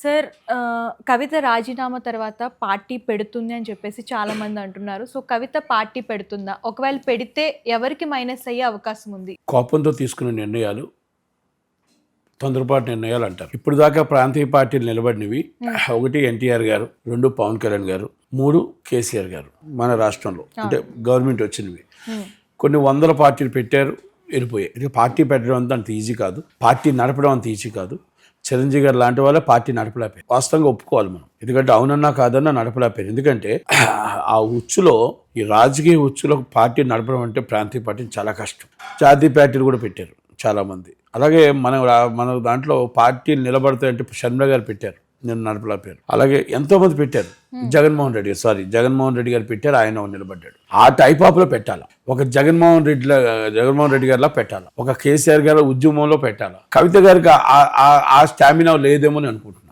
Sir కవిత రాజీనామా తర్వాత party పెడుతుంది అని చెప్పేసి చాలామంది అంటున్నారు. సో, కవిత పార్టీ పెడుతుందా? ఒకవేళ పెడితే ఎవరికి మైనస్ అయ్యే అవకాశం ఉంది? కోపంతో తీసుకునే నిర్ణయాలు తొందరపాటు నిర్ణయాలు అంటారు. ఇప్పుడు దాకా ప్రాంతీయ పార్టీలు నిలబడినవి 1 ఎన్టీఆర్ గారు, 2 పవన్ కళ్యాణ్ గారు, 3 కేసీఆర్ గారు మన రాష్ట్రంలో అంటే గవర్నమెంట్ వచ్చినవి. కొన్ని వందల పార్టీలు పెట్టారు, వెళ్ళిపోయాయి. ఇది పార్టీ పెట్టడం అంత ఈజీ కాదు, పార్టీ నడపడం అంత ఈజీ కాదు. చిరంజీవి గారు లాంటి వాళ్ళే పార్టీ నడపలేపారు. వాస్తవంగా ఒప్పుకోవాలి మనం, ఎందుకంటే అవునన్నా కాదన్నా నడపలేపారు. ఎందుకంటే ఆ ఉచ్చులో, ఈ రాజకీయ ఉచ్చులో పార్టీ నడపడం అంటే ప్రాంతీయ పార్టీ చాలా కష్టం. జాతీయ పార్టీలు కూడా పెట్టారు చాలామంది. అలాగే మన దాంట్లో పార్టీలు నిలబడతాయంటే షర్మిల గారు పెట్టారు, నేను నడపలేపారు. అలాగే ఎంతోమంది పెట్టారు. జగన్మోహన్ రెడ్డి గారు పెట్టారు, ఆయన నిలబడ్డాడు. ఆ టైప్ ఆఫ్లో పెట్టాలి. ఒక జగన్మోహన్ రెడ్డి గారిలా పెట్టాలి, ఒక కేసీఆర్ గారి ఉద్యమంలో పెట్టాలి. కవిత గారికి ఆ స్టామినా లేదేమో అని అనుకుంటున్నాను.